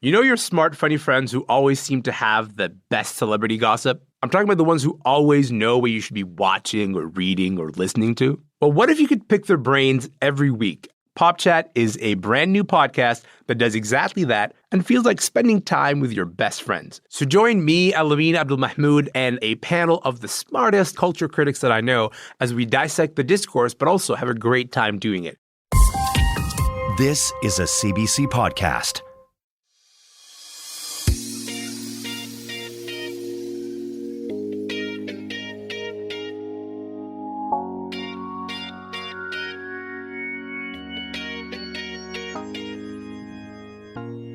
You know your smart, funny friends who always seem to have the best celebrity gossip? I'm talking about the ones who always know what you should be watching or reading or listening to. Well, what if you could pick their brains every week? Pop Chat is a brand new podcast that does exactly that and feels like spending time with your best friends. So join me, Alameen Abdul-Mahmoud, and a panel of the smartest culture critics that I know as we dissect the discourse, but also have a great time doing it. This is a CBC podcast.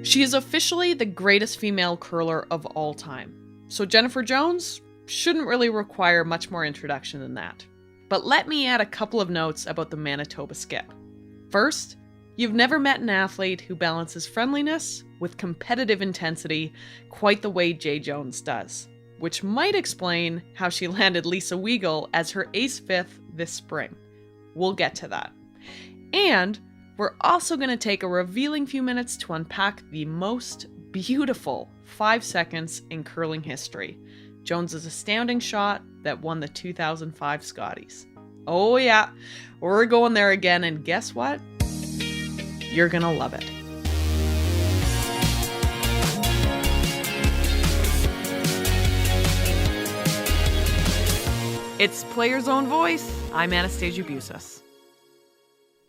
She is officially the greatest female curler of all time. So Jennifer Jones shouldn't really require much more introduction than that. But let me add a couple of notes about the Manitoba Skip. First, you've never met an athlete who balances friendliness with competitive intensity quite the way Jay Jones does, which might explain how she landed Lisa Weigel as her ace fifth this spring. We'll get to that. And we're also going to take a revealing few minutes to unpack the most beautiful 5 seconds in curling history, Jones's astounding shot that won the 2005 Scotties. Oh yeah, we're going there again, and guess what? You're going to love it. It's Player's Own Voice. I'm Anastasia Busis.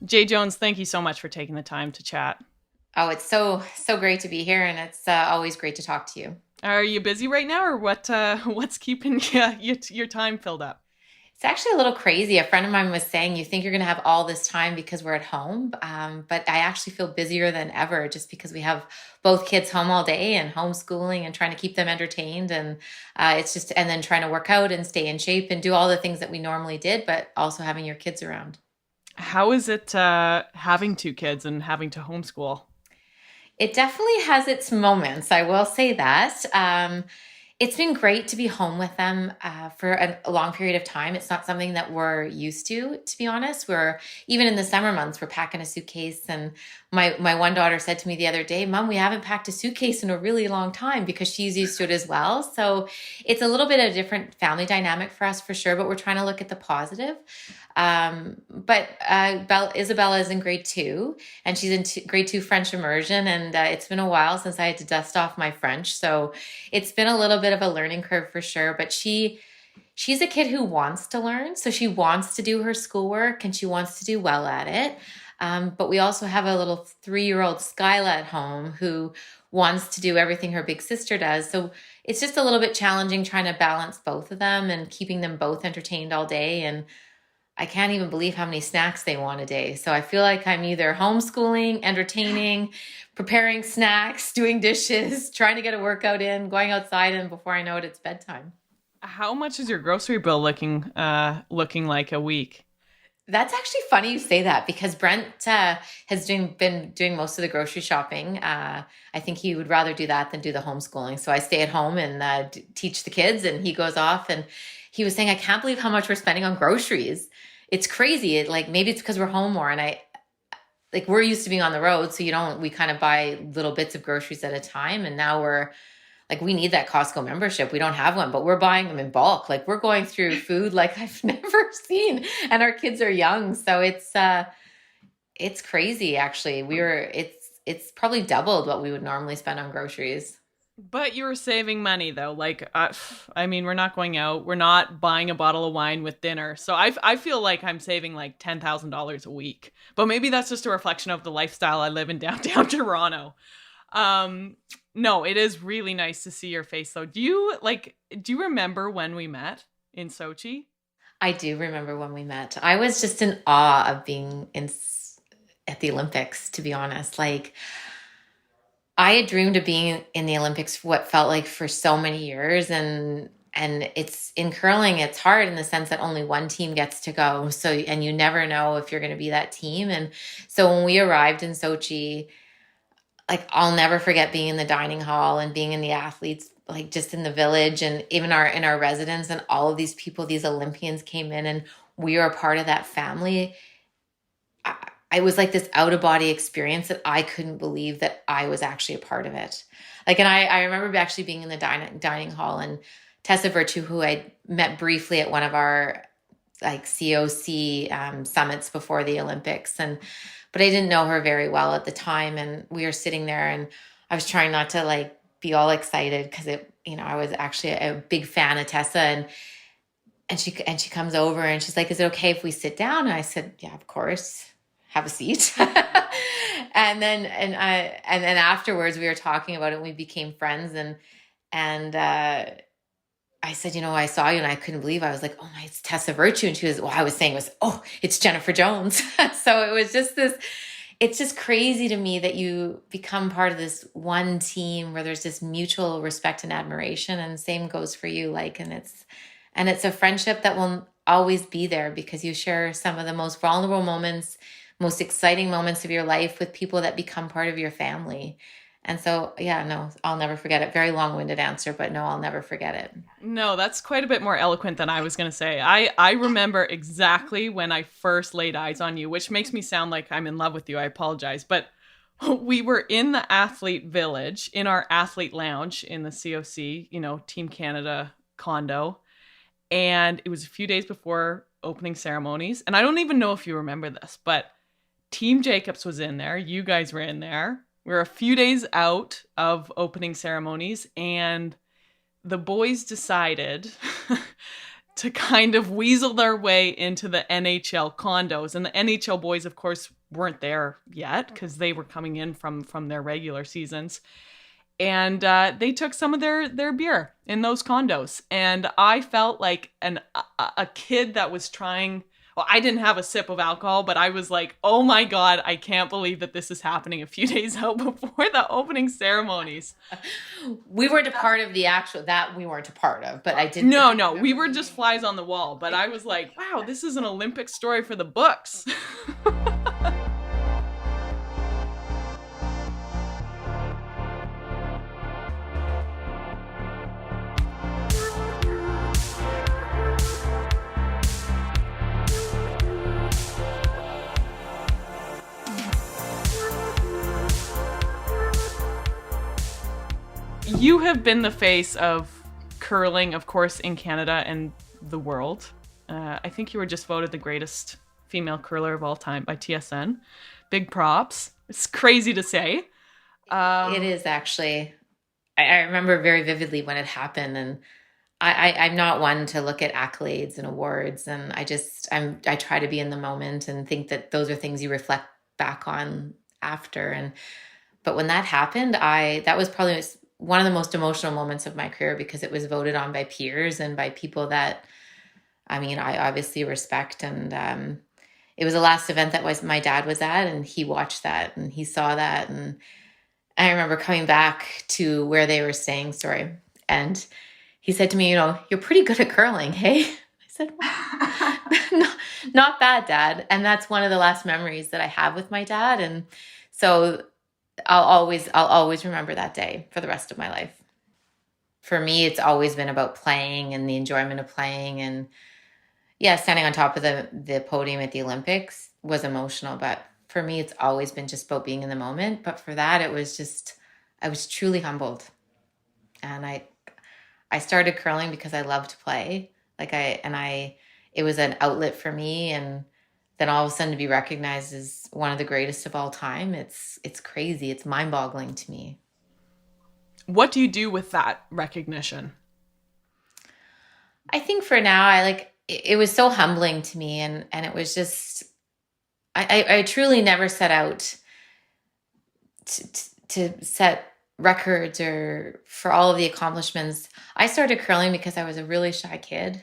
Jay Jones, thank you so much for taking the time to chat. Oh, it's so great to be here, and it's always great to talk to you. Are you busy right now, or what's keeping your time filled up? It's actually a little crazy. A friend of mine was saying, you think you're going to have all this time because we're at home, but I actually feel busier than ever just because we have both kids home all day and homeschooling and trying to keep them entertained, and and then trying to work out and stay in shape and do all the things that we normally did, but also having your kids around. How is it having two kids and having to homeschool? It definitely has its moments, I will say that. It's been great to be home with them for a long period of time. It's not something that we're used to be honest. Even in the summer months, we're packing a suitcase. And my one daughter said to me the other day, Mom, we haven't packed a suitcase in a really long time, because she's used to it as well. So it's a little bit of a different family dynamic for us for sure, but we're trying to look at the positive. But Isabella is in grade 2, and she's in grade 2 French immersion. And it's been a while since I had to dust off my French. So it's been a little bit of a learning curve for sure, but she's a kid who wants to learn. So she wants to do her schoolwork and she wants to do well at it. But we also have a little 3-year-old Skyla at home who wants to do everything her big sister does. So it's just a little bit challenging trying to balance both of them and keeping them both entertained all day. And I can't even believe how many snacks they want a day. So I feel like I'm either homeschooling, entertaining, preparing snacks, doing dishes, trying to get a workout in, going outside, and before I know it, it's bedtime. How much is your grocery bill looking like a week? That's actually funny you say that, because Brent has been doing most of the grocery shopping. I think he would rather do that than do the homeschooling. So I stay at home and teach the kids, and he goes off. And he was saying, I can't believe how much we're spending on groceries. It's crazy. Maybe it's because we're home more, and we're used to being on the road, so we kind of buy little bits of groceries at a time. And now we need that Costco membership. We don't have one, but we're buying them in bulk. We're going through food like I've never seen, and our kids are young. So it's crazy actually. It's probably doubled what we would normally spend on groceries. But you're saving money though. We're not going out. We're not buying a bottle of wine with dinner. So I feel like I'm saving like $10,000 a week. But maybe that's just a reflection of the lifestyle I live in downtown Toronto. No, it is really nice to see your face though. Do you remember when we met in Sochi? I do remember when we met. I was just in awe of being at the Olympics, to be honest. I had dreamed of being in the Olympics for what felt like for so many years. And it's in curling, it's hard in the sense that only one team gets to go. So, and you never know if you're going to be that team. And so when we arrived in Sochi, I'll never forget being in the dining hall and being in the athletes, just in the village, and even in our residence, and all of these people, these Olympians came in, and we were a part of that family. it was like this out of body experience that I couldn't believe that I was actually a part of it. Like, and I remember actually being in the dining hall, and Tessa Virtue, who I met briefly at one of our like COC summits before the Olympics, but I didn't know her very well at the time. And we were sitting there, and I was trying not to like be all excited because I was actually a big fan of Tessa, and she comes over and she's like, "Is it okay if we sit down?" And I said, "Yeah, of course. Have a seat." and then afterwards we were talking about it, and we became friends, and I said, I saw you and I couldn't believe. I was like, "Oh my, it's Tessa Virtue." And she was, I was saying was, "Oh, it's Jennifer Jones." So it was just it's just crazy to me that you become part of this one team where there's this mutual respect and admiration, and same goes for you. Like, and it's a friendship that will always be there because you share some of the most vulnerable moments, most exciting moments of your life with people that become part of your family. And so, yeah, no, I'll never forget it. Very long-winded answer, but no, I'll never forget it. No, that's quite a bit more eloquent than I was going to say. I remember exactly when I first laid eyes on you, which makes me sound like I'm in love with you. I apologize. But we were in the athlete village, in our athlete lounge in the COC, Team Canada condo. And it was a few days before opening ceremonies. And I don't even know if you remember this, but Team Jacobs was in there. You guys were in there. We were a few days out of opening ceremonies, and the boys decided to kind of weasel their way into the NHL condos. And the NHL boys, of course, weren't there yet because they were coming in from their regular seasons. And they took some of their beer in those condos. And I felt like a kid that was trying... Well, I didn't have a sip of alcohol, but I was like, "Oh my God, I can't believe that this is happening a few days out before the opening ceremonies." We weren't a part of we weren't a part of, but I did. No, we were just flies on the wall. But I was like, wow, this is an Olympic story for the books. You have been the face of curling, of course, in Canada and the world. I think you were just voted the greatest female curler of all time by TSN. Big props. It's crazy to say. It is actually. I remember very vividly when it happened, and I'm not one to look at accolades and awards, and I try to be in the moment and think that those are things you reflect back on after. But when that happened, that was probably one of the most emotional moments of my career because it was voted on by peers and by people that, I obviously respect. And it was the last event that my dad was at, and he watched that and he saw that. And I remember coming back to where they were staying, and he said to me, "You're pretty good at curling, hey?" I said, "No, not bad, Dad." And that's one of the last memories that I have with my dad. And so I'll always remember that day for the rest of my life. For me, it's always been about playing and the enjoyment of playing. And yeah, standing on top of the podium at the Olympics was emotional. But for me, it's always been just about being in the moment. But for that, I was truly humbled. And I started curling because I loved to play. It was an outlet for me. And then all of a sudden to be recognized as one of the greatest of all time, it's crazy. It's mind-boggling to me. What do you do with that recognition? I think for now, it was so humbling to me, and it was just, I truly never set out to set records or for all of the accomplishments. I started curling because I was a really shy kid.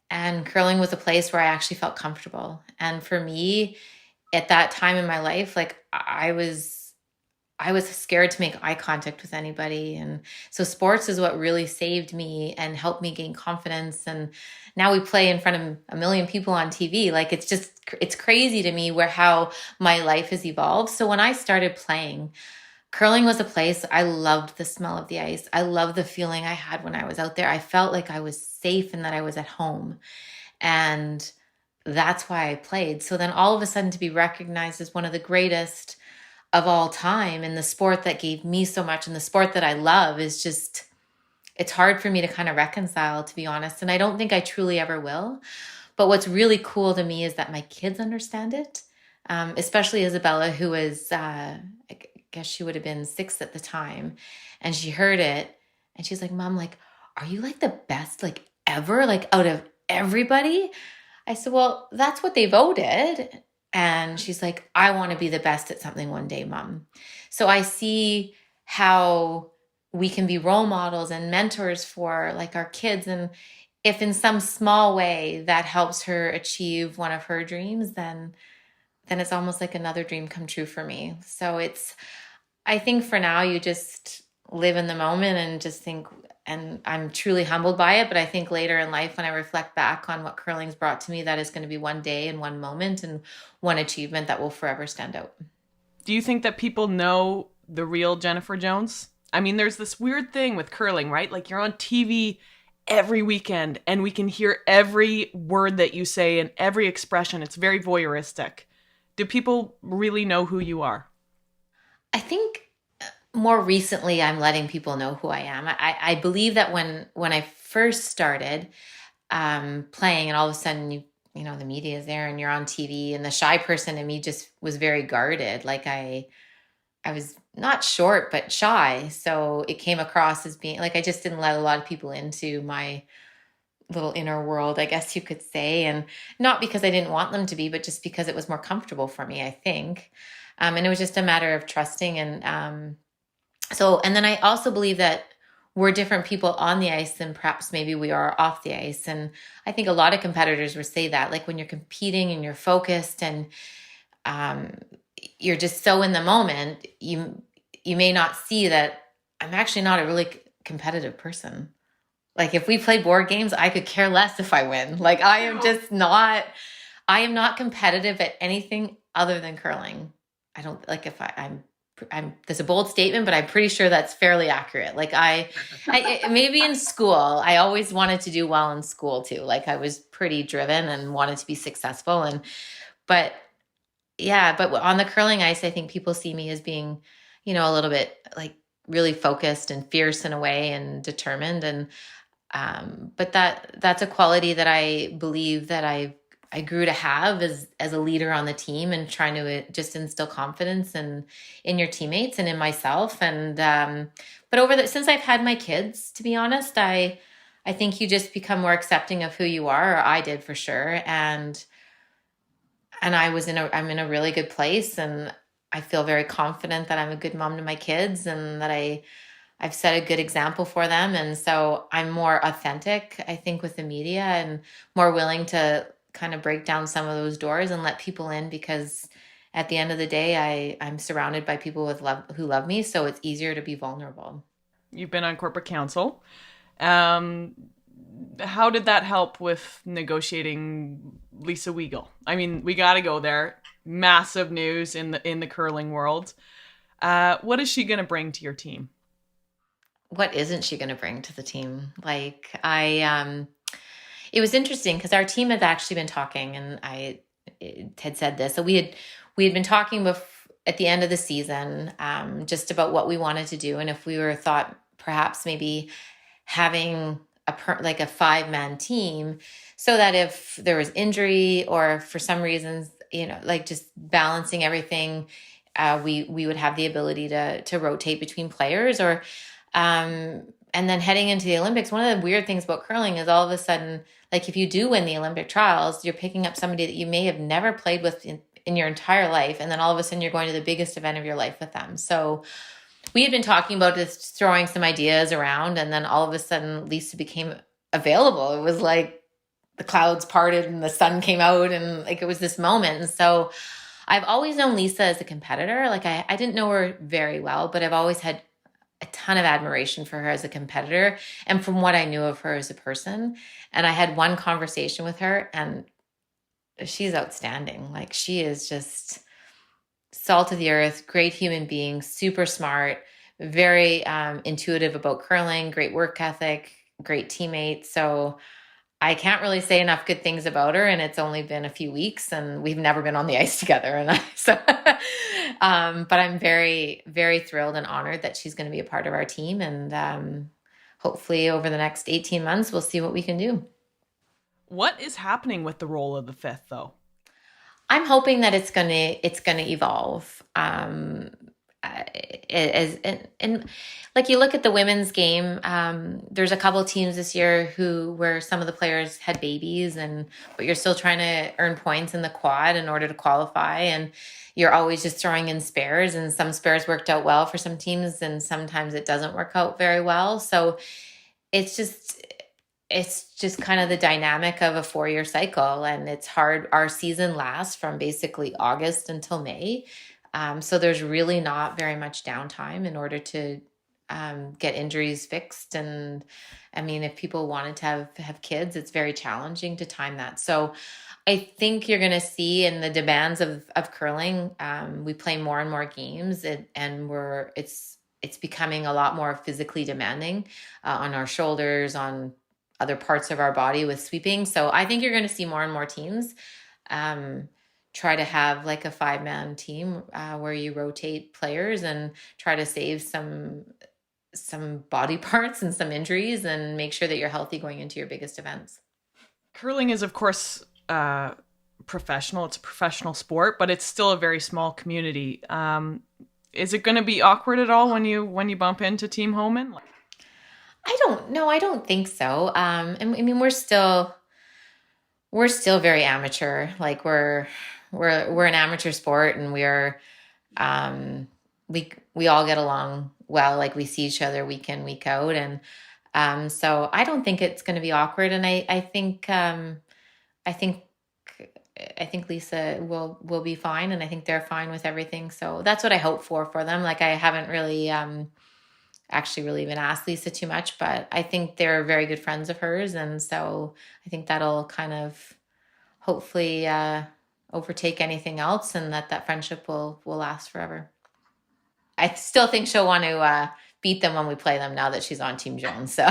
And curling was a place where I actually felt comfortable. And for me, at that time in my life, I was scared to make eye contact with anybody. And so sports is what really saved me and helped me gain confidence. And now we play in front of a million people on TV. It's crazy to me how my life has evolved. So when I started playing, curling was a place I loved the smell of the ice. I loved the feeling I had when I was out there. I felt like I was safe and that I was at home. And that's why I played. So then all of a sudden to be recognized as one of the greatest of all time in the sport that gave me so much and the sport that I love is just, it's hard for me to kind of reconcile, to be honest. And I don't think I truly ever will. But what's really cool to me is that my kids understand it, especially Isabella, who was, I guess she would have been 6 at the time. And she heard it and she's like, Mom, like, are you like the best, like ever, like out of everybody? I said, well, that's what they voted. And she's like, I want to be the best at something one day, Mom. So I see how we can be role models and mentors for like our kids. And if in some small way that helps her achieve one of her dreams, then it's almost like another dream come true for me. So I think for now you just live in the moment and just think, and I'm truly humbled by it. But I think later in life, when I reflect back on what curling's brought to me, that is going to be one day and one moment and one achievement that will forever stand out. Do you think that people know the real Jennifer Jones? I mean, there's this weird thing with curling, right? Like you're on TV every weekend and we can hear every word that you say and every expression. It's very voyeuristic. Do people really know who you are? I think more recently, I'm letting people know who I am. I believe that when I first started playing, and all of a sudden you know the media is there and you're on TV, and the shy person in me just was very guarded. Like I was not short but shy, so it came across as being like I just didn't let a lot of people into my little inner world, I guess you could say, and not because I didn't want them to be, but just because it was more comfortable for me, I think. And it was just a matter of trusting and and then I also believe that we're different people on the ice than perhaps maybe we are off the ice. And I think a lot of competitors would say that, like when you're competing and you're focused and you're just so in the moment, you may not see that I'm actually not a really competitive person. Like if we play board games, I could care less if I win. Like I am not competitive at anything other than curling. I don't like if I'm that's a bold statement, but I'm pretty sure that's fairly accurate. Like I maybe in school, I always wanted to do well in school too. Like I was pretty driven and wanted to be successful. But on the curling ice, I think people see me as being, you know, a little bit like really focused and fierce in a way and determined. And, but that's a quality that I believe that I grew to have as a leader on the team and trying to just instill confidence in your teammates and in myself. And, but since I've had my kids, to be honest, I think you just become more accepting of who you are, or I did for sure. And I'm in a really good place, and I feel very confident that I'm a good mom to my kids and that I've set a good example for them. And so I'm more authentic, I think, with the media and more willing to kind of break down some of those doors and let people in, because at the end of the day, I'm surrounded by people who love me. So it's easier to be vulnerable. You've been on corporate counsel. How did that help with negotiating Lisa Weigel? I mean, we got to go there. Massive news in the curling world. What is she going to bring to your team? What isn't she going to bring to the team? Like it was interesting because our team had actually been talking, and I had said this. So we had been talking at the end of the season, just about what we wanted to do, and if we were thought perhaps maybe having a 5-man team, so that if there was injury or for some reasons, you know, like just balancing everything, we would have the ability to rotate between players, or and then heading into the Olympics. One of the weird things about curling is all of a sudden, like if you do win the Olympic trials, you're picking up somebody that you may have never played with in your entire life. And then all of a sudden you're going to the biggest event of your life with them. So we had been talking about just throwing some ideas around, and then all of a sudden Lisa became available. It was like the clouds parted and the sun came out, and like it was this moment. And so I've always known Lisa as a competitor. Like I didn't know her very well, but I've always had a ton of admiration for her as a competitor and from what I knew of her as a person. And I had one conversation with her, and she's outstanding. Like she is just salt of the earth, great human being, super smart, very intuitive about curling, great work ethic, great teammate. So I can't really say enough good things about her, and it's only been a few weeks, and we've never been on the ice together. But I'm very, very thrilled and honored that she's going to be a part of our team, and hopefully over the next 18 months, we'll see what we can do. What is happening with the role of the fifth, though? I'm hoping that it's gonna evolve. And like you look at the women's game, there's a couple of teams this year where some of the players had babies, but you're still trying to earn points in the quad in order to qualify, and you're always just throwing in spares, and some spares worked out well for some teams, and sometimes it doesn't work out very well. So it's just kind of the dynamic of a 4-year cycle, and it's hard. Our season lasts from basically August until May. So there's really not very much downtime in order to get injuries fixed. And I mean, if people wanted to have kids, it's very challenging to time that. So I think you're going to see in the demands of curling, we play more and more games, and it's becoming a lot more physically demanding on our shoulders, on other parts of our body with sweeping. So I think you're going to see more and more teams try to have like a 5-man team where you rotate players and try to save some body parts and some injuries, and make sure that you're healthy going into your biggest events. Curling is, of course, professional. It's a professional sport, but it's still a very small community. Is it going to be awkward at all when you bump into Team Homan? I don't think so. I mean, we're still very amateur. Like we're an amateur sport, and we all get along well. Like we see each other week in, week out. And so I don't think it's going to be awkward. And I think Lisa will be fine. And I think they're fine with everything. So that's what I hope for them. Like I haven't really, actually really even asked Lisa too much, but I think they're very good friends of hers. And so I think that'll kind of hopefully overtake anything else, and that friendship will last forever. I still think she'll want to beat them when we play them now that she's on Team Jones. So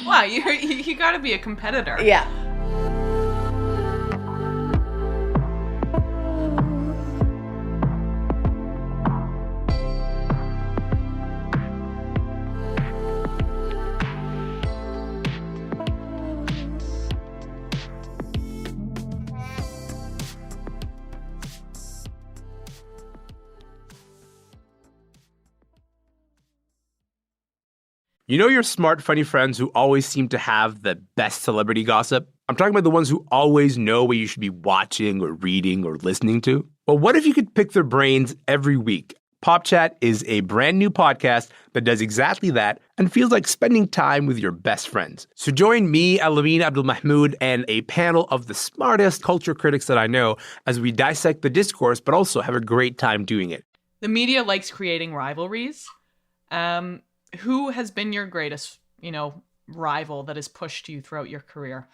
wow, you got to be a competitor. Yeah. You know your smart, funny friends who always seem to have the best celebrity gossip? I'm talking about the ones who always know what you should be watching or reading or listening to. Well, what if you could pick their brains every week? Pop Chat is a brand new podcast that does exactly that and feels like spending time with your best friends. So join me, Alameen Abdul-Mahmoud, and a panel of the smartest culture critics that I know as we dissect the discourse, but also have a great time doing it. The media likes creating rivalries. Who has been your greatest, rival that has pushed you throughout your career?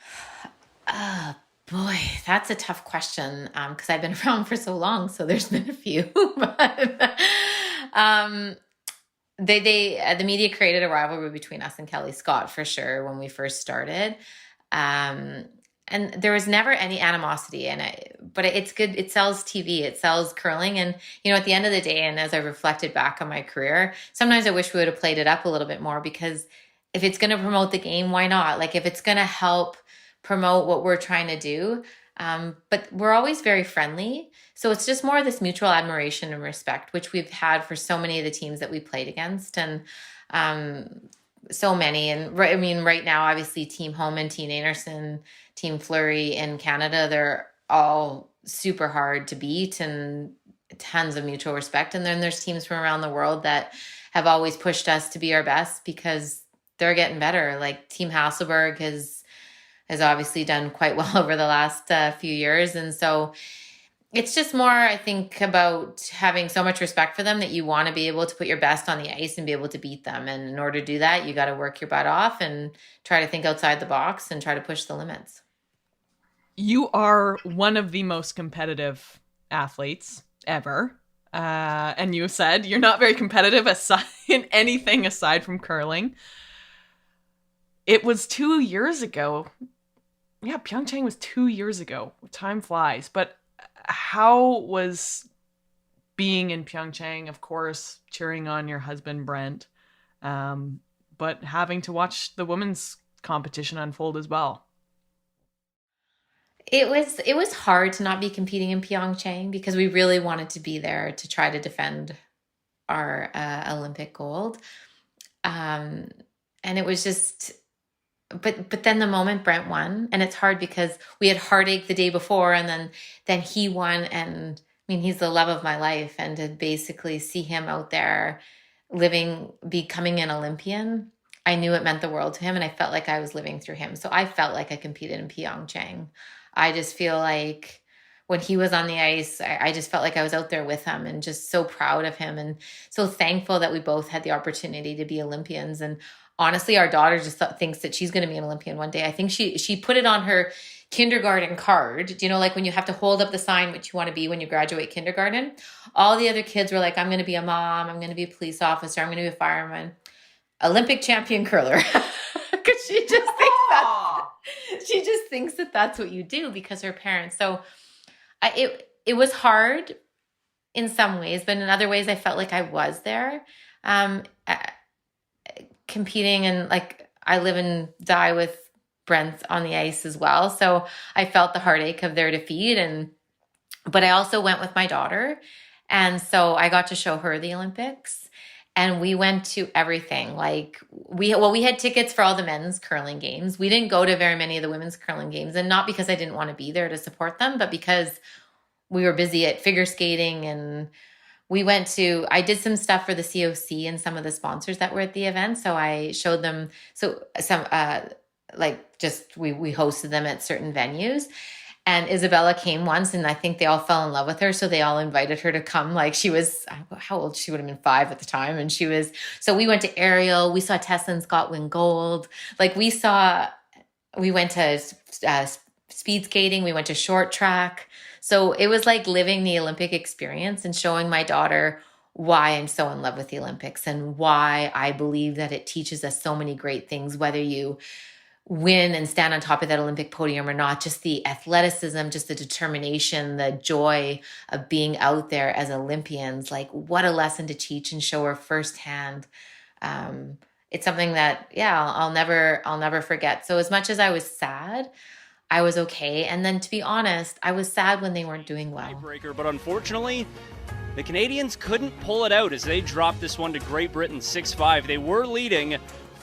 Boy, that's a tough question because I've been around for so long. So there's been a few. But the media created a rivalry between us and Kelly Scott for sure when we first started. And there was never any animosity in it, but it's good. It sells TV, it sells curling. And, at the end of the day, and as I reflected back on my career, sometimes I wish we would have played it up a little bit more, because if it's going to promote the game, why not? Like if it's going to help promote what we're trying to do. But we're always very friendly. So it's just more of this mutual admiration and respect, which we've had for so many of the teams that we played against. And, so many. And right now, obviously Team Homan, Team Anderson, Team Fleury in Canada, they're all super hard to beat and tons of mutual respect. And then there's teams from around the world that have always pushed us to be our best because they're getting better. Like Team Hasselberg has obviously done quite well over the last few years. And so it's just more, I think, about having so much respect for them that you want to be able to put your best on the ice and be able to beat them. And in order to do that, you got to work your butt off and try to think outside the box and try to push the limits. You are one of the most competitive athletes ever. And you said you're not very competitive in anything aside from curling. It was 2 years ago. Yeah, Pyeongchang was 2 years ago. Time flies. But how was being in Pyeongchang, of course, cheering on your husband, Brent, but having to watch the women's competition unfold as well? It was hard to not be competing in Pyeongchang because we really wanted to be there to try to defend our Olympic gold. Um, and it was just, but then the moment Brent won, and it's hard because we had heartache the day before, and then he won, and I mean he's the love of my life, and to basically see him out there becoming an Olympian, I knew it meant the world to him, and I felt like I was living through him. So I felt like I competed in Pyeongchang. I just feel like when he was on the ice, I just felt like I was out there with him and just so proud of him and so thankful that we both had the opportunity to be Olympians. And honestly, our daughter just thinks that she's going to be an Olympian one day. I think she put it on her kindergarten card. Do you know, like when you have to hold up the sign what you want to be when you graduate kindergarten? All the other kids were like, I'm going to be a mom, I'm going to be a police officer, I'm going to be a fireman. Olympic champion curler. Because she just thinks that that's what you do because her parents. So it was hard in some ways, but in other ways I felt like I was there competing, and like I live and die with Brent on the ice as well. So I felt the heartache of their defeat, but I also went with my daughter, and so I got to show her the Olympics. And we went to everything. Like we had tickets for all the men's curling games. We didn't go to very many of the women's curling games, and not because I didn't want to be there to support them, but because we were busy at figure skating. And I did some stuff for the COC and some of the sponsors that were at the event. So I showed them, we hosted them at certain venues. And Isabella came once, and I think they all fell in love with her. So they all invited her to come. Like she was, how old? She would have been 5 at the time. And so we went to Ariel. We saw Tessa and Scott win gold. Like we went to speed skating. We went to short track. So it was like living the Olympic experience and showing my daughter why I'm so in love with the Olympics and why I believe that it teaches us so many great things, whether you win and stand on top of that Olympic podium or not, just the athleticism, just the determination, the joy of being out there as Olympians. Like what a lesson to teach and show her firsthand. It's something that, I'll never forget. So as much as I was sad, I was okay. And then to be honest, I was sad when they weren't doing well. Tiebreaker, but unfortunately, the Canadians couldn't pull it out as they dropped this one to Great Britain 6-5. They were leading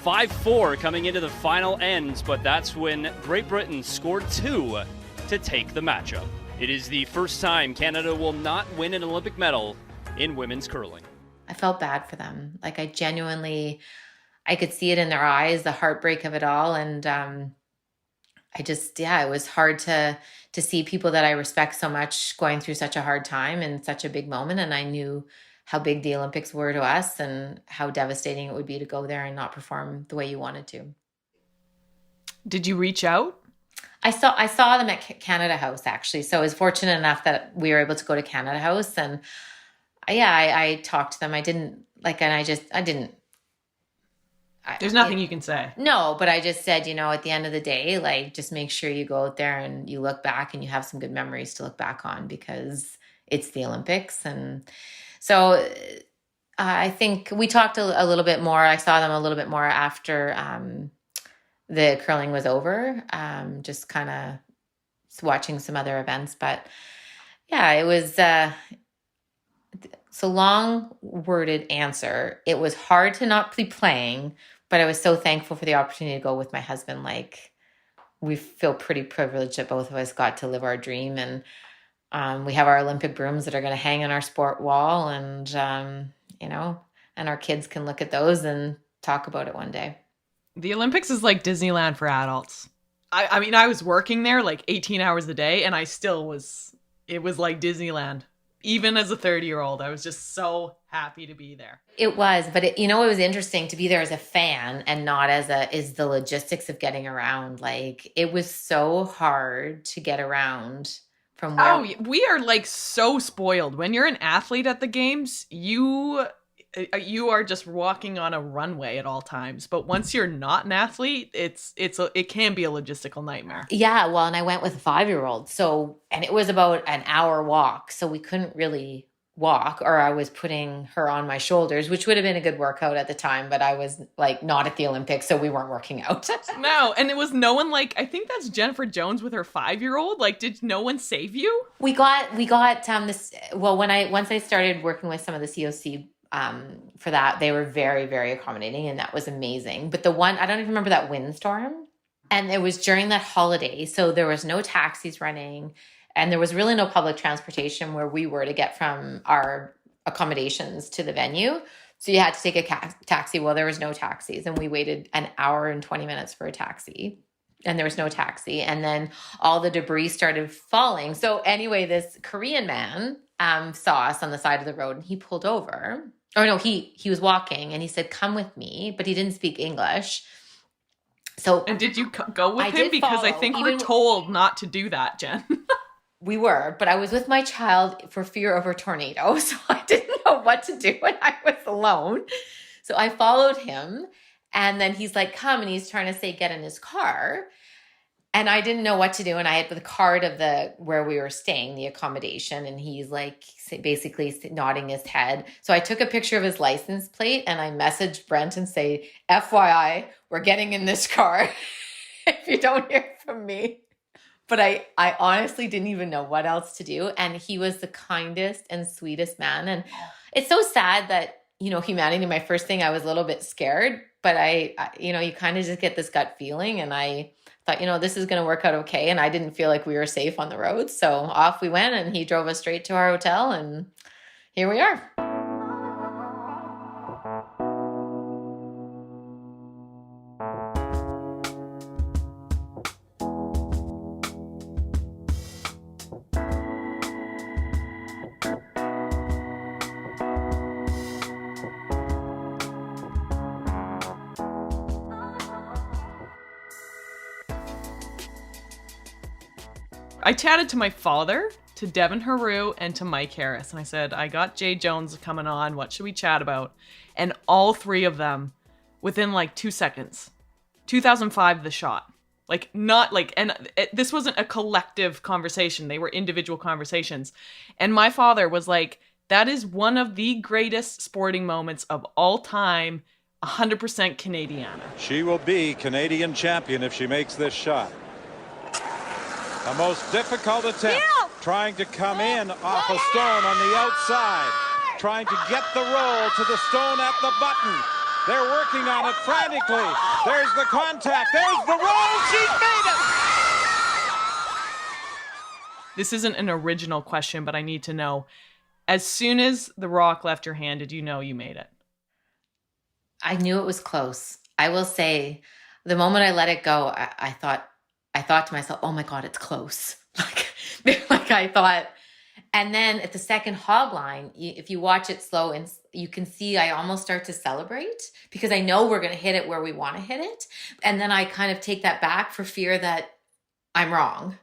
5-4 coming into the final ends, but that's when Great Britain scored 2 to take the matchup. It is the first time Canada will not win an Olympic medal in women's curling. I felt bad for them. Like I could see it in their eyes, the heartbreak of it all. And it was hard to see people that I respect so much going through such a hard time and such a big moment. And I knew how big the Olympics were to us and how devastating it would be to go there and not perform the way you wanted to. Did you reach out? I saw them at Canada House, actually. So I was fortunate enough that we were able to go to Canada House, and I talked to them. There's nothing you can say. No, but I just said, at the end of the day, like, just make sure you go out there and you look back and you have some good memories to look back on because it's the Olympics. And so I think we talked a little bit more. I saw them a little bit more after the curling was over, just kind of watching some other events. But yeah, it was so long-worded answer. It was hard to not be playing, but I was so thankful for the opportunity to go with my husband. Like, we feel pretty privileged that both of us got to live our dream, and we have our Olympic brooms that are going to hang on our sport wall, and and our kids can look at those and talk about it one day. The Olympics is like Disneyland for adults. I mean, I was working there like 18 hours a day, and it was like Disneyland. Even as a 30-year-old, I was just so happy to be there. It was, but it was interesting to be there as a fan and not is the logistics of getting around. Like, it was so hard to get around from where. Oh, we are like so spoiled. When you're an athlete at the games, you are just walking on a runway at all times. But once you're not an athlete, it can be a logistical nightmare. Yeah, well, and I went with a 5-year-old. So, and it was about an hour walk. So we couldn't really walk, or I was putting her on my shoulders, which would have been a good workout at the time, but I was like not at the Olympics, so we weren't working out. No, and it was no one, like, I think that's Jennifer Jones with her 5-year-old. Like, did no one save you? We got this, well, once I started working with some of the COC for that, they were very, very accommodating, and that was amazing. But the one, I don't even remember that windstorm, and it was during that holiday, so there was no taxis running, and there was really no public transportation where we were to get from our accommodations to the venue. So you had to take a taxi. Well, there was no taxis, and we waited an hour and 20 minutes for a taxi, and there was no taxi. And then all the debris started falling. So anyway, this Korean man saw us on the side of the road, and he pulled over. Or no, he was walking, and he said, "Come with me," but he didn't speak English. So, and did you go with him? Because I think we're told not to do that, Jen. We were, but I was with my child for fear of a tornado, so I didn't know what to do when I was alone. So I followed him, and then he's like, "Come," and he's trying to say, "Get in his car." And I didn't know what to do, and I had the card of where we were staying, the accommodation, and he's like basically nodding his head. So I took a picture of his license plate, and I messaged Brent and say, "FYI, we're getting in this car if you don't hear from me." But I honestly didn't even know what else to do. And he was the kindest and sweetest man. And it's so sad that, humanity, my first thing, I was a little bit scared. But you kind of just get this gut feeling. And I thought, this is going to work out okay. And I didn't feel like we were safe on the road. So off we went, and he drove us straight to our hotel. And here we are. I chatted to my father, to Devin Haru, and to Mike Harris. And I said, I got Jay Jones coming on. What should we chat about? And all three of them, within like 2 seconds, 2005, The Shot. This wasn't a collective conversation. They were individual conversations. And my father was like, that is one of the greatest sporting moments of all time. 100% Canadiana. She will be Canadian champion if she makes this shot. The most difficult attempt, trying to come in off a stone on the outside, trying to get the roll to the stone at the button. They're working on it frantically. There's the contact. There's the roll. She's made it. This isn't an original question, but I need to know. As soon as the rock left your hand, did you know you made it? I knew it was close. I will say, the moment I let it go, I thought to myself, "Oh my God, it's close." Like I thought. And then at the second hog line, if you watch it slow, and you can see I almost start to celebrate because I know we're going to hit it where we want to hit it. And then I kind of take that back for fear that I'm wrong.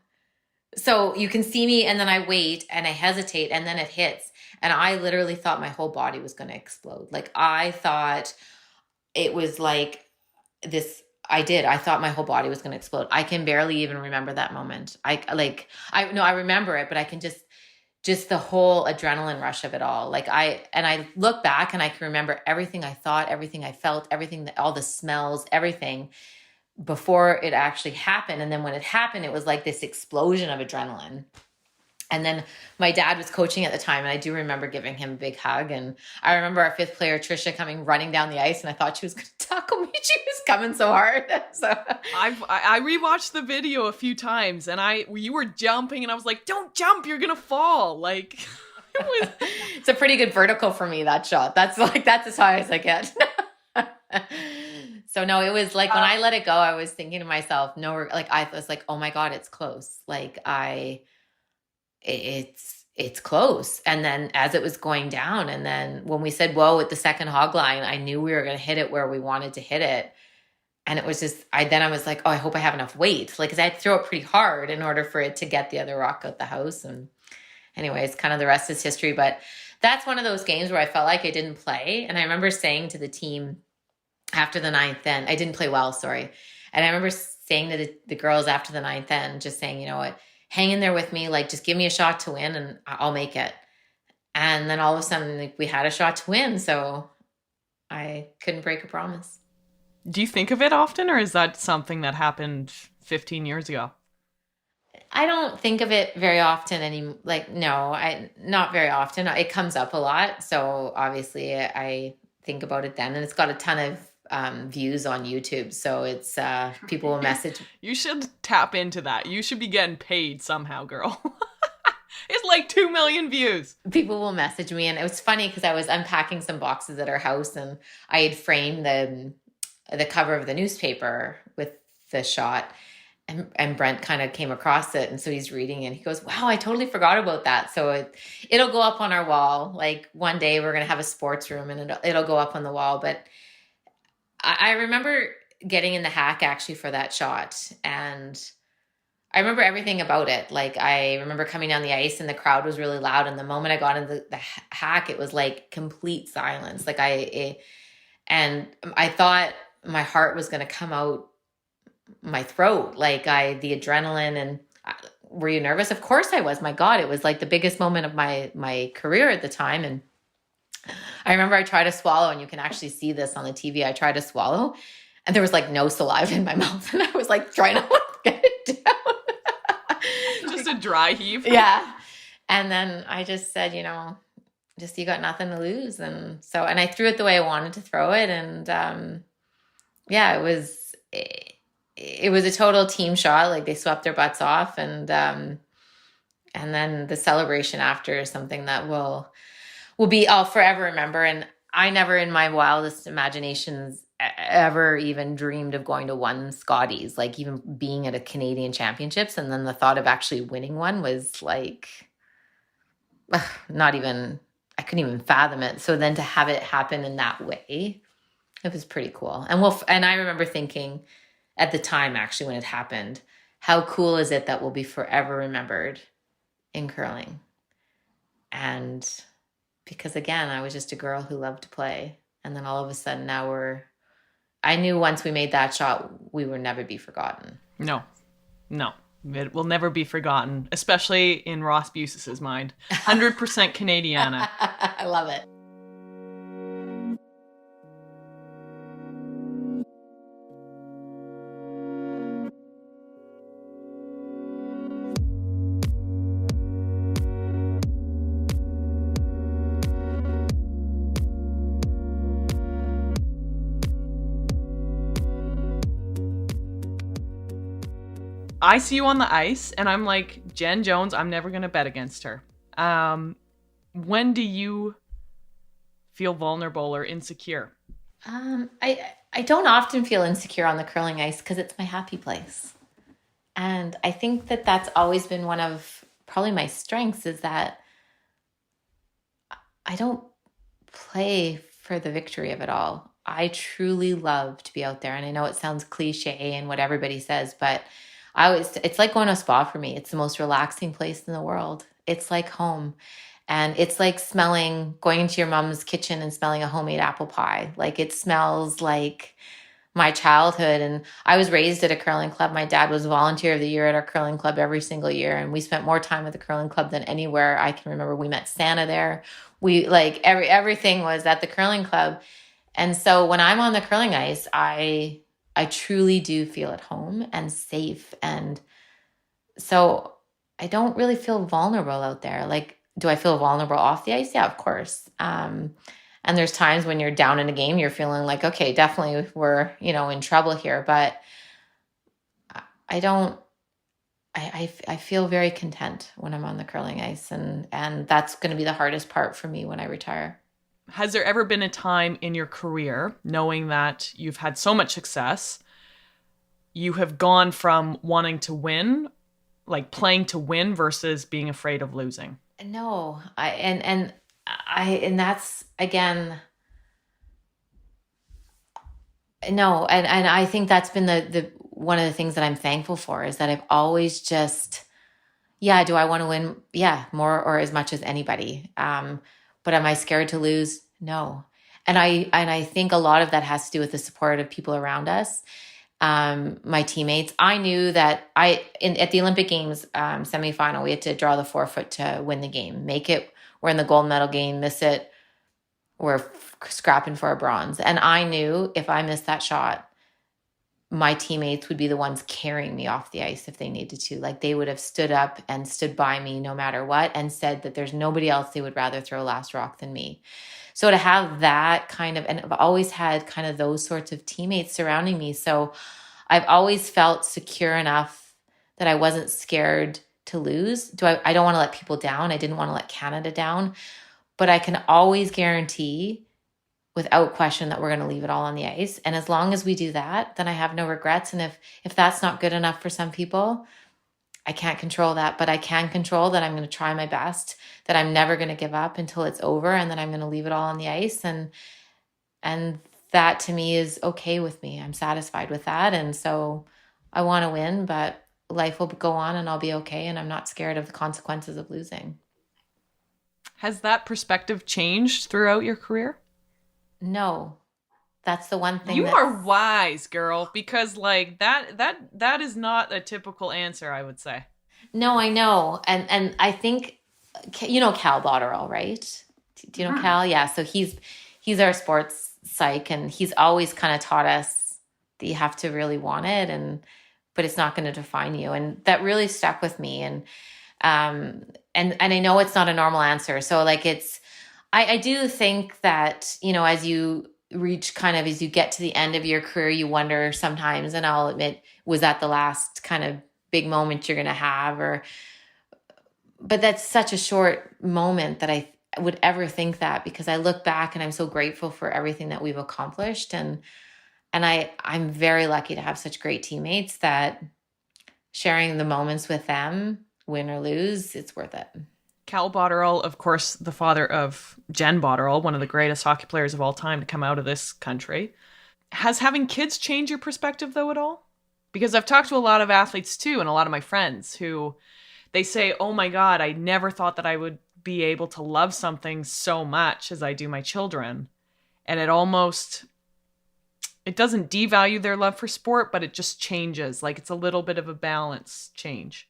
So you can see me, and then I wait and I hesitate, and then it hits. And I literally thought my whole body was going to explode. Like, I thought it was like this. I thought my whole body was going to explode. I can barely even remember that moment. I remember it, but I can just the whole adrenaline rush of it all. I look back and I can remember everything I thought, everything I felt, all the smells, everything before it actually happened. And then when it happened, it was like this explosion of adrenaline. And then my dad was coaching at the time, and I do remember giving him a big hug. And I remember our fifth player, Trisha, coming running down the ice, and I thought she was going to tackle me. She was coming so hard. So I rewatched the video a few times, and you were jumping, and I was like, "Don't jump, you're gonna fall!" Like, it's a pretty good vertical for me, that shot. That's as high as I get. So no, it was like when I let it go, I was thinking to myself, I was like, "Oh my God, it's close!" It's close. And then as it was going down, and then when we said whoa at the second hog line, I knew we were going to hit it where we wanted to hit it. And it was just, I was like, oh, I hope I have enough weight. Because I had to throw it pretty hard in order for it to get the other rock out the house. And anyways, kind of the rest is history. But that's one of those games where I felt like I didn't play. And I remember saying to the team after the ninth end, I didn't play well, sorry. And I remember saying to the girls after the ninth end, just saying, you know what, hang in there with me. Like, just give me a shot to win and I'll make it. And then all of a sudden, like, we had a shot to win. So I couldn't break a promise. Do you think of it often, or is that something that happened 15 years ago? I don't think of it very often anymore. Like, no, not very often. It comes up a lot. So obviously I think about it then, and it's got a ton of views on YouTube. So it's people will message. You should tap into that. You should be getting paid somehow, girl. It's like 2 million views. People will message me, and it was funny because I was unpacking some boxes at our house, and I had framed the cover of the newspaper with the shot. And Brent kind of came across it, and so he's reading it, and he goes, wow, I totally forgot about that. So it'll go up on our wall. Like, one day we're going to have a sports room, and it'll go up on the wall. But I remember getting in the hack actually for that shot, and I remember everything about it. Like, I remember coming down the ice and the crowd was really loud. And the moment I got into the hack, it was like complete silence. Like and I thought my heart was going to come out my throat. Like, the adrenaline. And were you nervous? Of course I was. My God, it was like the biggest moment of my career at the time. And I remember I tried to swallow, and you can actually see this on the TV. I tried to swallow, and there was like no saliva in my mouth. And I was like trying to get it down. Just a dry heave. Yeah. And then I just said, you know, just, you got nothing to lose. And I threw it the way I wanted to throw it. And yeah, it was a total team shot. Like, they swept their butts off. And then the celebration after is something that will be, I'll forever remember. And I never in my wildest imaginations ever even dreamed of going to one Scotties, like even being at a Canadian Championships. And then the thought of actually winning one was like, not even, I couldn't even fathom it. So then to have it happen in that way, it was pretty cool. And I remember thinking at the time, actually, when it happened, how cool is it that we'll be forever remembered in curling? And because, again, I was just a girl who loved to play. And then all of a sudden I knew once we made that shot, we would never be forgotten. No. It will never be forgotten, especially in Ross Buses's mind. 100% Canadiana. I love it. I see you on the ice, and I'm like, Jen Jones, I'm never going to bet against her. When do you feel vulnerable or insecure? I don't often feel insecure on the curling ice because it's my happy place. And I think that that's always been one of probably my strengths, is that I don't play for the victory of it all. I truly love to be out there. And I know it sounds cliche and what everybody says, but it's like going to a spa for me. It's the most relaxing place in the world. It's like home. And it's like going into your mom's kitchen and smelling a homemade apple pie. Like, it smells like my childhood. And I was raised at a curling club. My dad was volunteer of the year at our curling club every single year. And we spent more time at the curling club than anywhere I can remember. We met Santa there. We everything was at the curling club. And so when I'm on the curling ice, I truly do feel at home and safe. And so I don't really feel vulnerable out there. Like, do I feel vulnerable off the ice? Yeah, of course. And there's times when you're down in a game, you're feeling like, okay, definitely we're, in trouble here. But I feel very content when I'm on the curling ice. And that's going to be the hardest part for me when I retire. Has there ever been a time in your career, knowing that you've had so much success, you have gone from wanting to win, like playing to win, versus being afraid of losing? No, and that's, again, no. And I think that's been the one of the things that I'm thankful for, is that I've always just, do I want to win? Yeah, more or as much as anybody. But am I scared to lose? No. And I think a lot of that has to do with the support of people around us. My teammates. I knew that at the Olympic Games semifinal, we had to draw the 4-foot to win the game. Make it, we're in the gold medal game. Miss it, we're scrapping for a bronze. And I knew if I missed that shot, my teammates would be the ones carrying me off the ice if they needed to. Like, they would have stood up and stood by me no matter what, and said that there's nobody else they would rather throw last rock than me. So to have that kind of, and I've always had kind of those sorts of teammates surrounding me. So I've always felt secure enough that I wasn't scared to lose. I don't want to let people down. I didn't want to let Canada down, but I can always guarantee without question that we're going to leave it all on the ice. And as long as we do that, then I have no regrets. And if that's not good enough for some people, I can't control that, but I can control that I'm going to try my best, that I'm never going to give up until it's over, and that I'm going to leave it all on the ice. And that to me is okay with me. I'm satisfied with that. And so I want to win, but life will go on and I'll be okay. And I'm not scared of the consequences of losing. Has that perspective changed throughout your career? No. That's the one thing. You are wise, girl, because like that is not a typical answer, I would say. No, I know. And I think, you know, Cal Botterill, right? Do you know Cal? Yeah. So he's our sports psych, and he's always kind of taught us that you have to really want it, but it's not going to define you. And that really stuck with me. And I know it's not a normal answer. So like I do think that, you know, as you reach kind of, as you get to the end of your career, you wonder sometimes, and I'll admit, was that the last kind of big moment you're going to have? But that's such a short moment that I would ever think that, because I look back and I'm so grateful for everything that we've accomplished. And I'm very lucky to have such great teammates that sharing the moments with them, win or lose, it's worth it. Cal Botterill, of course, the father of Jen Botterill, one of the greatest hockey players of all time to come out of this country. Has having kids changed your perspective, though, at all? Because I've talked to a lot of athletes, too, and a lot of my friends who they say, oh, my God, I never thought that I would be able to love something so much as I do my children. And it doesn't devalue their love for sport, but it just changes. Like, it's a little bit of a balance change.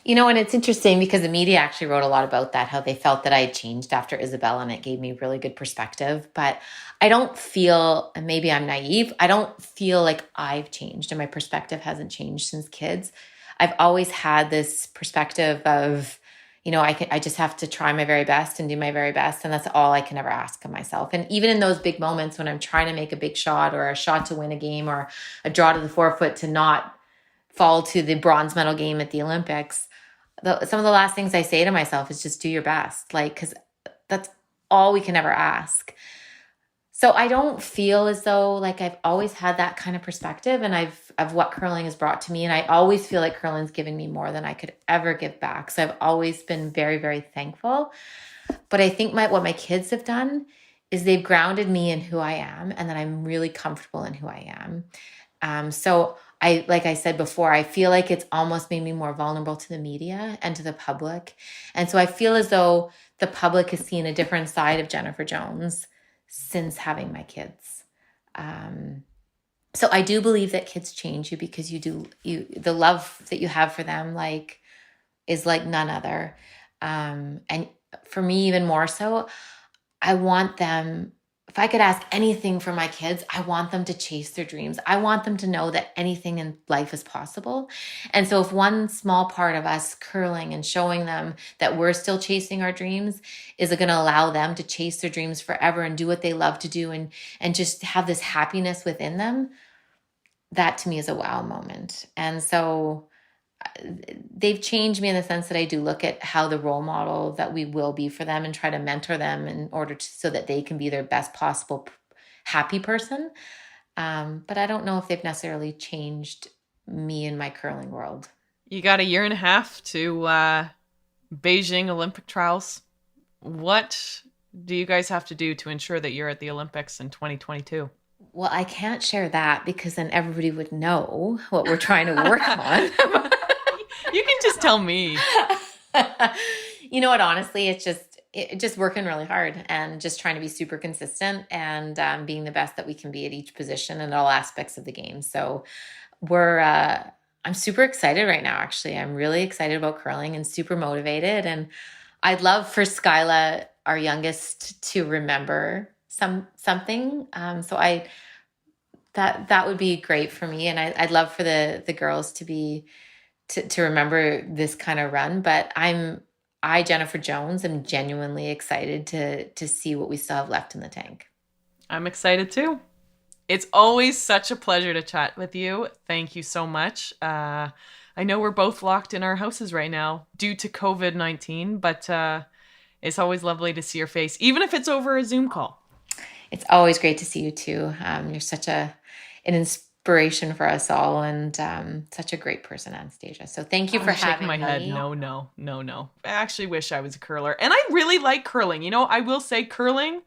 You know, and it's interesting because the media actually wrote a lot about that, how they felt that I had changed after Isabel, and it gave me really good perspective. But I don't feel, and maybe I'm naive, I don't feel like I've changed and my perspective hasn't changed since kids. I've always had this perspective of, you know, I just have to try my very best and do my very best. And that's all I can ever ask of myself. And even in those big moments when I'm trying to make a big shot or a shot to win a game or a draw to the 4-foot to not fall to the bronze medal game at the Olympics, some of the last things I say to myself is just do your best. Like, because that's all we can ever ask. So I don't feel as though like I've always had that kind of perspective and of what curling has brought to me. And I always feel like curling's given me more than I could ever give back. So I've always been very, very thankful. But I think what my kids have done is they've grounded me in who I am, and that I'm really comfortable in who I am. So like I said before, I feel like it's almost made me more vulnerable to the media and to the public. And so I feel as though the public has seen a different side of Jennifer Jones since having my kids. So I do believe that kids change you, because the love that you have for them is like none other. And for me, even more so, I want them, if I could ask anything for my kids, I want them to chase their dreams. I want them to know that anything in life is possible. And so if one small part of us curling and showing them that we're still chasing our dreams is going to allow them to chase their dreams forever and do what they love to do and just have this happiness within them, that to me is a wow moment. And so they've changed me in the sense that I do look at how the role model that we will be for them and try to mentor them in order so that they can be their best possible happy person. But I don't know if they've necessarily changed me in my curling world. You got a year and a half to Beijing Olympic trials. What do you guys have to do to ensure that you're at the Olympics in 2022? Well, I can't share that because then everybody would know what we're trying to work on. You can just tell me. You know what? Honestly, it's just working really hard and just trying to be super consistent and being the best that we can be at each position and all aspects of the game. So I'm super excited right now, actually. I'm really excited about curling and super motivated. And I'd love for Skyla, our youngest, to remember something. So that would be great for me. And I'd love for the girls to remember this kind of run. But Jennifer Jones, am genuinely excited to see what we still have left in the tank. I'm excited too. It's always such a pleasure to chat with you. Thank you so much. I know we're both locked in our houses right now due to COVID-19, but it's always lovely to see your face, even if it's over a Zoom call. It's always great to see you too. You're such an inspiration for us all, and such a great person, Anastasia. So thank you for having me. I'm shaking my head. No. I actually wish I was a curler. And I really like curling. You know, I will say curling,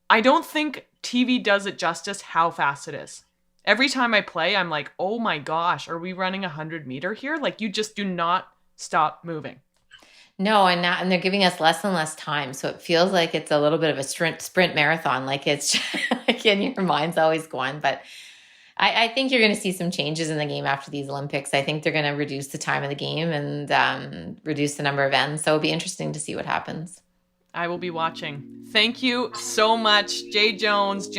I don't think TV does it justice how fast it is. Every time I play, I'm like, oh my gosh, are we running 100 meter here? Like, you just do not stop moving. No, and they're giving us less and less time. So it feels like it's a little bit of a sprint marathon. Like, it's like in your mind's always going. But I think you're going to see some changes in the game after these Olympics. I think they're going to reduce the time of the game and reduce the number of ends. So it'll be interesting to see what happens. I will be watching. Thank you so much, Jen Jones.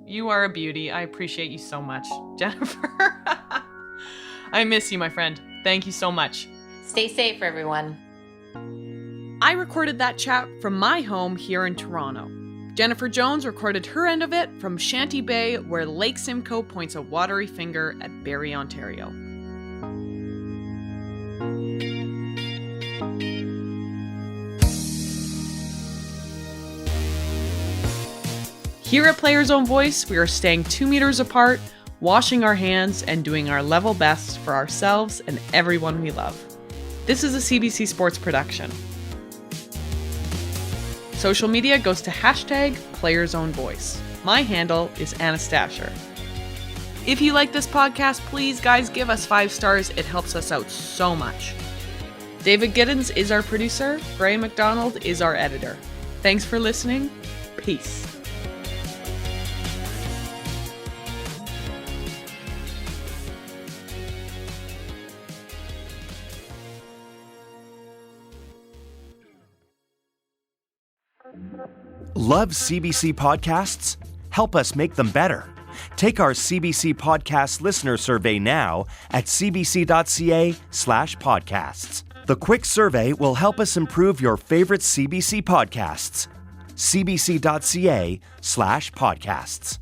You are a beauty. I appreciate you so much. Jennifer, I miss you, my friend. Thank you so much. Stay safe, everyone. I recorded that chat from my home here in Toronto. Jennifer Jones recorded her end of it from Shanty Bay, where Lake Simcoe points a watery finger at Barrie, Ontario. Here at Players Own Voice, we are staying 2 meters apart, washing our hands, and doing our level best for ourselves and everyone we love. This is a CBC Sports production. Social media goes to #PlayersOwnVoice. My handle is Anastasia. If you like this podcast, please, guys, give us 5 stars. It helps us out so much. David Giddens is our producer. Gray McDonald is our editor. Thanks for listening. Peace. Love CBC podcasts? Help us make them better. Take our CBC Podcast listener survey now at cbc.ca/podcasts. The quick survey will help us improve your favorite CBC podcasts. cbc.ca/podcasts.